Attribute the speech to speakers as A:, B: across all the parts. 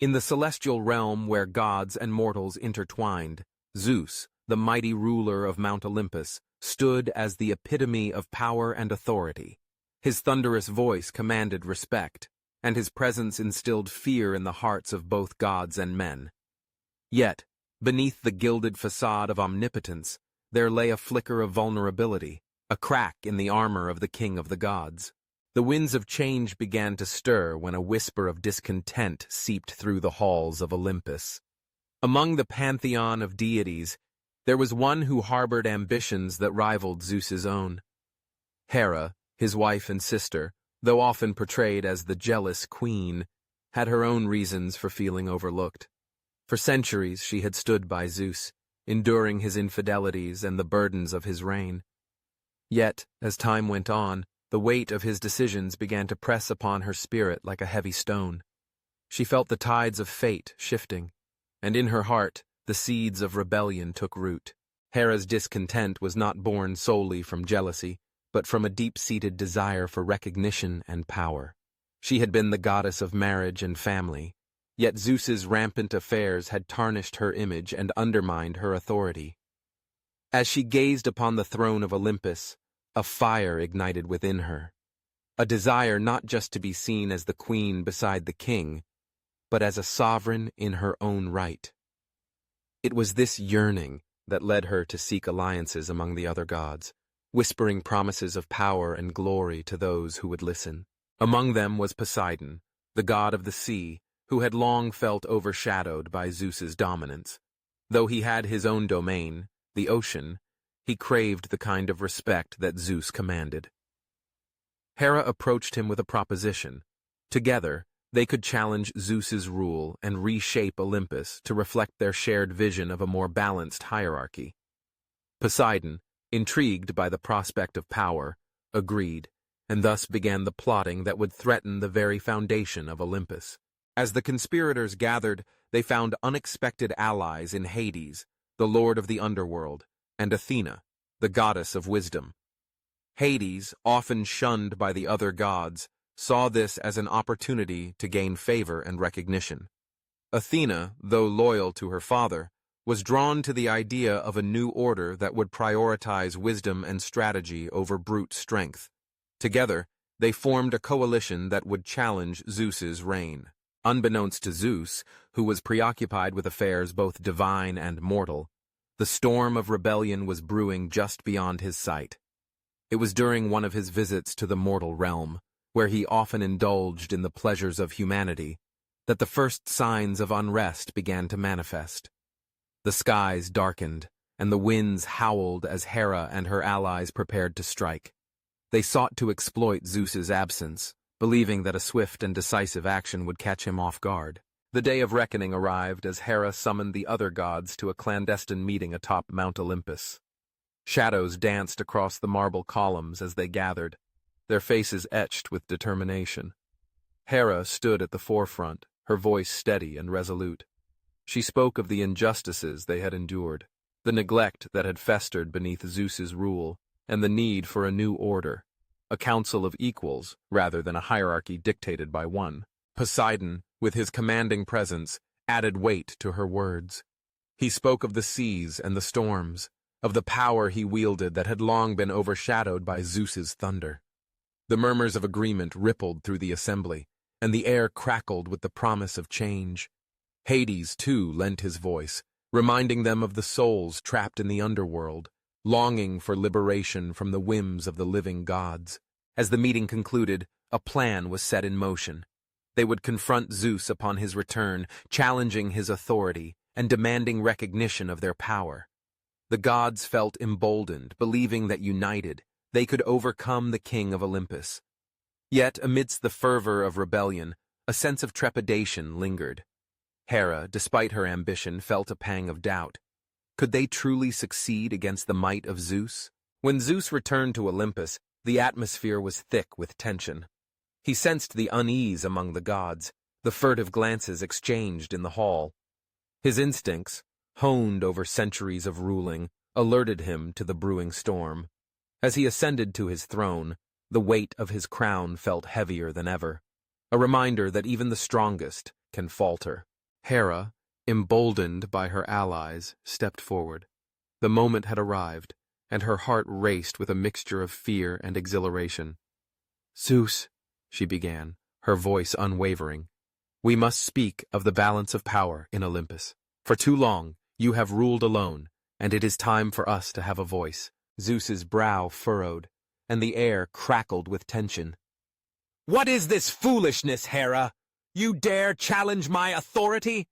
A: In the celestial realm where gods and mortals intertwined, Zeus, the mighty ruler of Mount Olympus, stood as the epitome of power and authority. His thunderous voice commanded respect, and his presence instilled fear in the hearts of both gods and men. Yet, beneath the gilded facade of omnipotence, there lay a flicker of vulnerability, a crack in the armor of the king of the gods. The winds of change began to stir when a whisper of discontent seeped through the halls of Olympus. Among the pantheon of deities, there was one who harbored ambitions that rivaled Zeus's own. Hera, his wife and sister, though often portrayed as the jealous queen, had her own reasons for feeling overlooked. For centuries she had stood by Zeus, enduring his infidelities and the burdens of his reign. Yet, as time went on, the weight of his decisions began to press upon her spirit like a heavy stone. She felt the tides of fate shifting, and in her heart the seeds of rebellion took root. Hera's discontent was not born solely from jealousy, but from a deep-seated desire for recognition and power. She had been the goddess of marriage and family, yet Zeus's rampant affairs had tarnished her image and undermined her authority. As she gazed upon the throne of Olympus, a fire ignited within her, a desire not just to be seen as the queen beside the king, but as a sovereign in her own right. It was this yearning that led her to seek alliances among the other gods, whispering promises of power and glory to those who would listen. Among them was Poseidon, the god of the sea, who had long felt overshadowed by Zeus's dominance. Though he had his own domain, the ocean, he craved the kind of respect that Zeus commanded. Hera approached him with a proposition. Together, they could challenge Zeus's rule and reshape Olympus to reflect their shared vision of a more balanced hierarchy. Poseidon, intrigued by the prospect of power, agreed, and thus began the plotting that would threaten the very foundation of Olympus. As the conspirators gathered, they found unexpected allies in Hades, the lord of the underworld, and Athena, the goddess of wisdom. Hades, often shunned by the other gods, saw this as an opportunity to gain favor and recognition. Athena, though loyal to her father, was drawn to the idea of a new order that would prioritize wisdom and strategy over brute strength. Together, they formed a coalition that would challenge Zeus's reign. Unbeknownst to Zeus, who was preoccupied with affairs both divine and mortal, the storm of rebellion was brewing just beyond his sight. It was during one of his visits to the mortal realm, where he often indulged in the pleasures of humanity, that the first signs of unrest began to manifest. The skies darkened, and the winds howled as Hera and her allies prepared to strike. They sought to exploit Zeus's absence, believing that a swift and decisive action would catch him off guard. The day of reckoning arrived as Hera summoned the other gods to a clandestine meeting atop Mount Olympus. Shadows danced across the marble columns as they gathered, their faces etched with determination. Hera stood at the forefront, her voice steady and resolute. She spoke of the injustices they had endured, the neglect that had festered beneath Zeus's rule, and the need for a new order, a council of equals rather than a hierarchy dictated by one. Poseidon, with his commanding presence, added weight to her words. He spoke of the seas and the storms, of the power he wielded that had long been overshadowed by Zeus's thunder. The murmurs of agreement rippled through the assembly, and the air crackled with the promise of change. Hades, too, lent his voice, reminding them of the souls trapped in the underworld, longing for liberation from the whims of the living gods. As the meeting concluded, a plan was set in motion. They would confront Zeus upon his return, challenging his authority and demanding recognition of their power. The gods felt emboldened, believing that united, they could overcome the king of Olympus. Yet, amidst the fervor of rebellion, a sense of trepidation lingered. Hera, despite her ambition, felt a pang of doubt. Could they truly succeed against the might of Zeus? When Zeus returned to Olympus, the atmosphere was thick with tension. He sensed the unease among the gods, the furtive glances exchanged in the hall. His instincts, honed over centuries of ruling, alerted him to the brewing storm. As he ascended to his throne, the weight of his crown felt heavier than ever, a reminder that even the strongest can falter. Hera, emboldened by her allies, stepped forward. The moment had arrived, and her heart raced with a mixture of fear and exhilaration. "Zeus," she began, her voice unwavering, "we must speak of the balance of power in Olympus. For too long, you have ruled alone, and it is time for us to have a voice." Zeus's brow furrowed, and the air crackled with tension. "What is this foolishness, Hera? You dare challenge my authority?"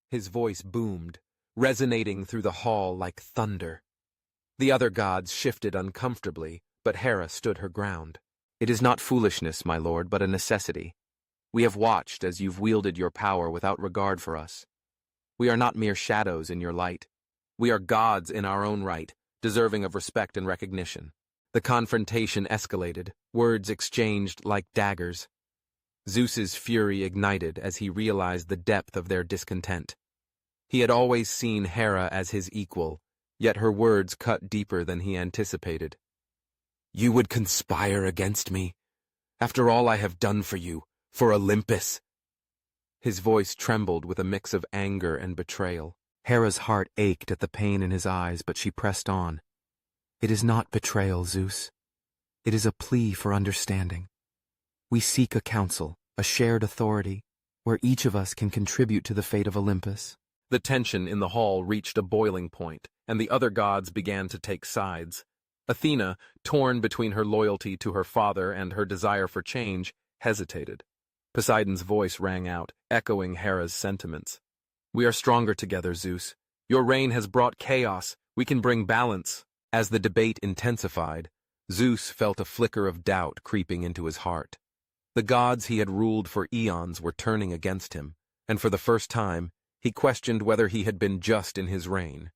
A: His voice boomed, resonating through the hall like thunder. The other gods shifted uncomfortably, but Hera stood her ground. "It is not foolishness, my lord, but a necessity. We have watched as you've wielded your power without regard for us. We are not mere shadows in your light. We are gods in our own right, deserving of respect and recognition." The confrontation escalated, words exchanged like daggers. Zeus's fury ignited as he realized the depth of their discontent. He had always seen Hera as his equal, yet her words cut deeper than he anticipated. "You would conspire against me? After all I have done for you, for Olympus?" His voice trembled with a mix of anger and betrayal. Hera's heart ached at the pain in his eyes, but she pressed on. "It is not betrayal, Zeus. It is a plea for understanding. We seek a council, a shared authority, where each of us can contribute to the fate of Olympus." The tension in the hall reached a boiling point, and the other gods began to take sides. Athena, torn between her loyalty to her father and her desire for change, hesitated. Poseidon's voice rang out, echoing Hera's sentiments. "We are stronger together, Zeus. Your reign has brought chaos. We can bring balance." As the debate intensified, Zeus felt a flicker of doubt creeping into his heart. The gods he had ruled for eons were turning against him, and for the first time, he questioned whether he had been just in his reign.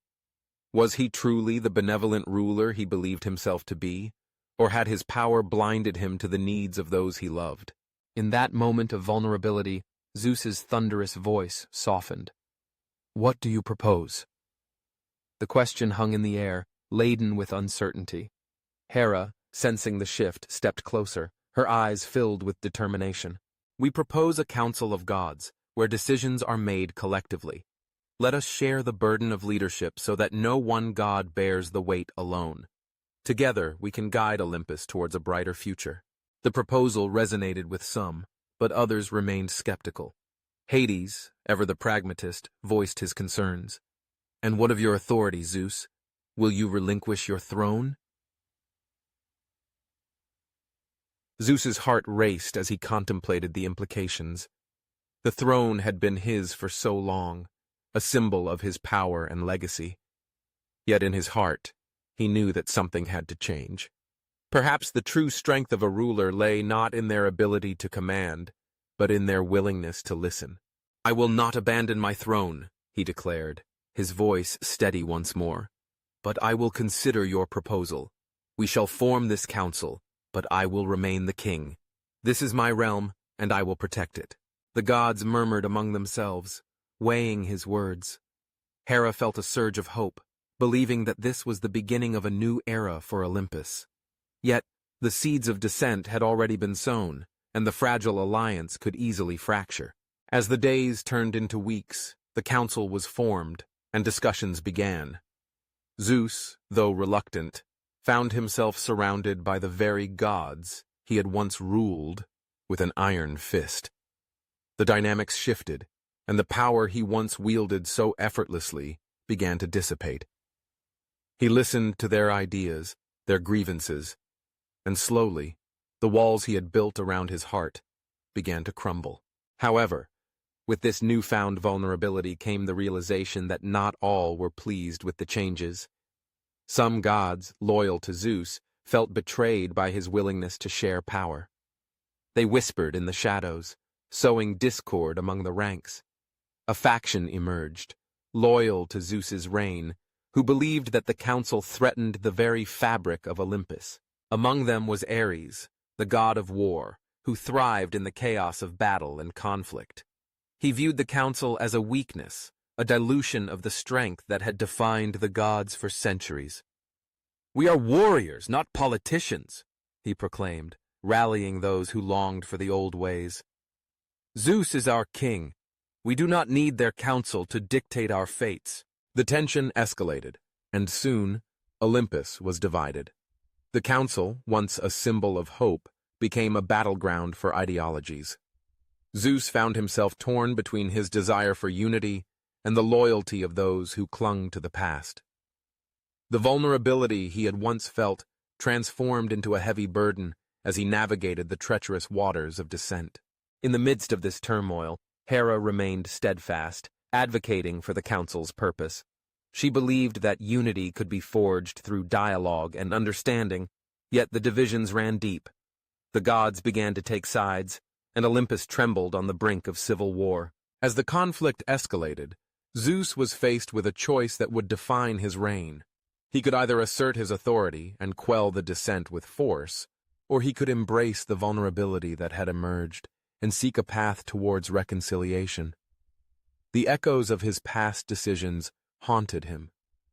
A: Was he truly the benevolent ruler he believed himself to be, or had his power blinded him to the needs of those he loved? In that moment of vulnerability, Zeus's thunderous voice softened. "What do you propose?" The question hung in the air, laden with uncertainty. Hera, sensing the shift, stepped closer, her eyes filled with determination. "We propose a council of gods, where decisions are made collectively. Let us share the burden of leadership so that no one god bears the weight alone. Together, we can guide Olympus towards a brighter future." The proposal resonated with some, but others remained skeptical. Hades, ever the pragmatist, voiced his concerns. "And what of your authority, Zeus? Will you relinquish your throne?" Zeus's heart raced as he contemplated the implications. The throne had been his for so long, a symbol of his power and legacy. Yet in his heart, he knew that something had to change. Perhaps the true strength of a ruler lay not in their ability to command, but in their willingness to listen. "I will not abandon my throne," he declared, his voice steady once more. "But I will consider your proposal. We shall form this council, but I will remain the king. This is my realm, and I will protect it." The gods murmured among themselves, weighing his words. Hera felt a surge of hope, believing that this was the beginning of a new era for Olympus. Yet, the seeds of dissent had already been sown, and the fragile alliance could easily fracture. As the days turned into weeks, the council was formed, and discussions began. Zeus, though reluctant, found himself surrounded by the very gods he had once ruled with an iron fist. The dynamics shifted, and the power he once wielded so effortlessly began to dissipate. He listened to their ideas, their grievances, and slowly, the walls he had built around his heart began to crumble. However, with this newfound vulnerability came the realization that not all were pleased with the changes. Some gods, loyal to Zeus, felt betrayed by his willingness to share power. They whispered in the shadows, sowing discord among the ranks. A faction emerged, loyal to Zeus's reign, who believed that the council threatened the very fabric of Olympus. Among them was Ares, the god of war, who thrived in the chaos of battle and conflict. He viewed the council as a weakness, a dilution of the strength that had defined the gods for centuries. "We are warriors, not politicians," he proclaimed, rallying those who longed for the old ways. "Zeus is our king, We do not need their counsel to dictate our fates. The tension escalated, and soon Olympus was divided. The council, once a symbol of hope, became a battleground for ideologies. Zeus found himself torn between his desire for unity and the loyalty of those who clung to the past. The vulnerability he had once felt transformed into a heavy burden as he navigated the treacherous waters of descent. In the midst of this turmoil, Hera remained steadfast, advocating for the council's purpose. She believed that unity could be forged through dialogue and understanding, yet the divisions ran deep. The gods began to take sides, and Olympus trembled on the brink of civil war. As the conflict escalated, Zeus was faced with a choice that would define his reign. He could either assert his authority and quell the dissent with force, or he could embrace the vulnerability that had emerged and seek a path towards reconciliation. The echoes of his past decisions haunted him,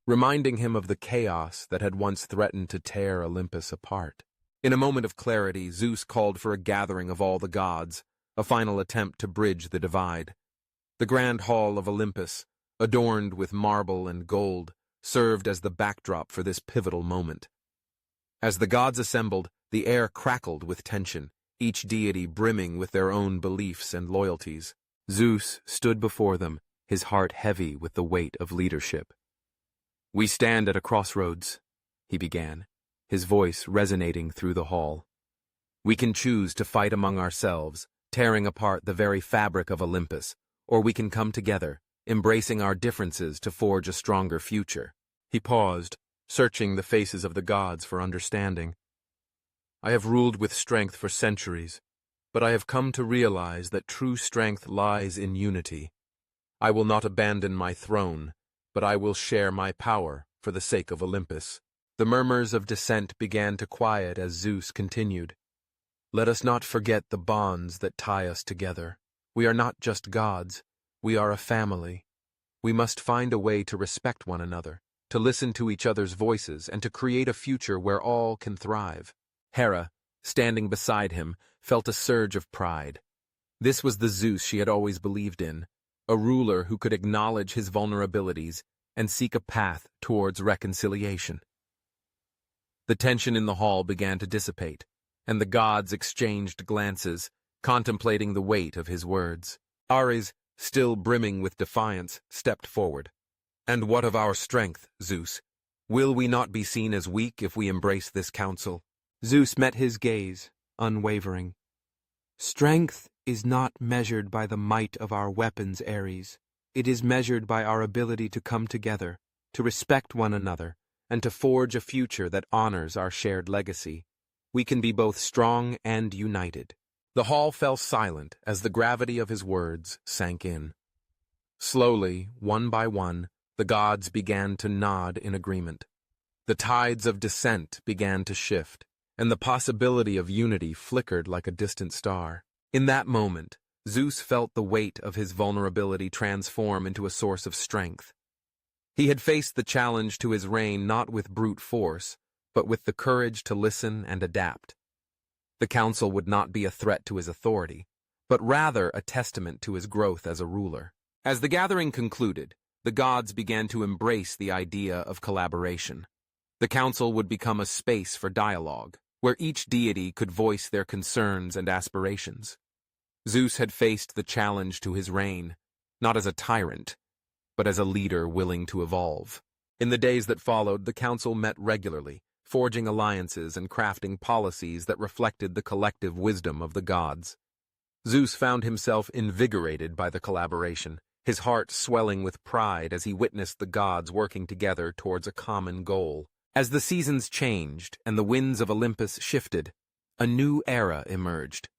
A: reminding him of the chaos that had once threatened to tear Olympus apart. In a moment of clarity, Zeus called for a gathering of all the gods, a final attempt to bridge the divide. The grand hall of Olympus, adorned with marble and gold, served as the backdrop for this pivotal moment. As the gods assembled, the air crackled with tension, each deity brimming with their own beliefs and loyalties. Zeus stood before them, his heart heavy with the weight of leadership. "We stand at a crossroads," he began, his voice resonating through the hall. "We can choose to fight among ourselves, tearing apart the very fabric of Olympus, or we can come together, embracing our differences to forge a stronger future." He paused, searching the faces of the gods for understanding. "I have ruled with strength for centuries, but I have come to realize that true strength lies in unity. I will not abandon my throne, but I will share my power for the sake of Olympus." The murmurs of dissent began to quiet as Zeus continued. "Let us not forget the bonds that tie us together. We are not just gods, we are a family. We must find a way to respect one another, to listen to each other's voices, and to create a future where all can thrive." Hera, standing beside him, felt a surge of pride. This was the Zeus she had always believed in, a ruler who could acknowledge his vulnerabilities and seek a path towards reconciliation. The tension in the hall began to dissipate, and the gods exchanged glances, contemplating the weight of his words. Ares, still brimming with defiance, stepped forward. "And what of our strength, Zeus? Will we not be seen as weak if we embrace this council?" Zeus met his gaze, unwavering. "Strength is not measured by the might of our weapons, Ares. It is measured by our ability to come together, to respect one another, and to forge a future that honors our shared legacy. We can be both strong and united." The hall fell silent as the gravity of his words sank in. Slowly, one by one, the gods began to nod in agreement. The tides of dissent began to shift, and the possibility of unity flickered like a distant star. In that moment, Zeus felt the weight of his vulnerability transform into a source of strength. He had faced the challenge to his reign not with brute force, but with the courage to listen and adapt. The council would not be a threat to his authority, but rather a testament to his growth as a ruler. As the gathering concluded, the gods began to embrace the idea of collaboration. The council would become a space for dialogue, where each deity could voice their concerns and aspirations. Zeus had faced the challenge to his reign, not as a tyrant, but as a leader willing to evolve. In the days that followed, the council met regularly, forging alliances and crafting policies that reflected the collective wisdom of the gods. Zeus found himself invigorated by the collaboration, his heart swelling with pride as he witnessed the gods working together towards a common goal. As the seasons changed and the winds of Olympus shifted, a new era emerged.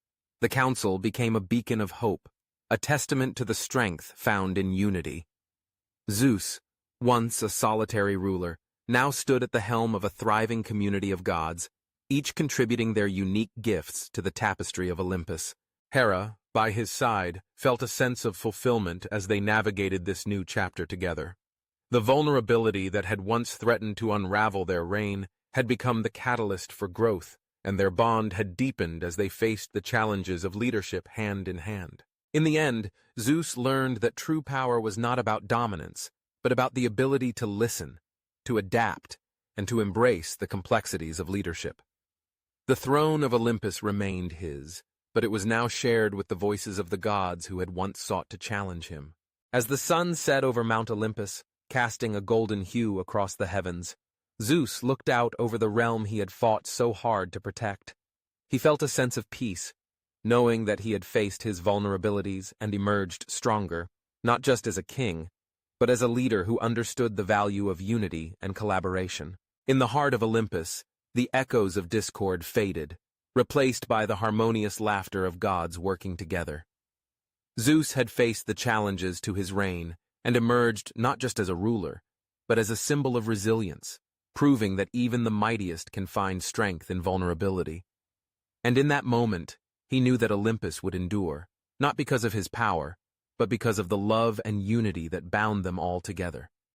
A: The council became a beacon of hope, a testament to the strength found in unity. Zeus, once a solitary ruler, now stood at the helm of a thriving community of gods, each contributing their unique gifts to the tapestry of Olympus. Hera, by his side, felt a sense of fulfillment as they navigated this new chapter together. The vulnerability that had once threatened to unravel their reign had become the catalyst for growth, and their bond had deepened as they faced the challenges of leadership hand in hand. In the end, Zeus learned that true power was not about dominance, but about the ability to listen, to adapt, and to embrace the complexities of leadership. The throne of Olympus remained his, but it was now shared with the voices of the gods who had once sought to challenge him. As the sun set over Mount Olympus, casting a golden hue across the heavens, Zeus looked out over the realm he had fought so hard to protect. He felt a sense of peace, knowing that he had faced his vulnerabilities and emerged stronger, not just as a king, but as a leader who understood the value of unity and collaboration. In the heart of Olympus, the echoes of discord faded, replaced by the harmonious laughter of gods working together. Zeus had faced the challenges to his reign and emerged not just as a ruler, but as a symbol of resilience, proving that even the mightiest can find strength in vulnerability. And in that moment, he knew that Olympus would endure, not because of his power, but because of the love and unity that bound them all together.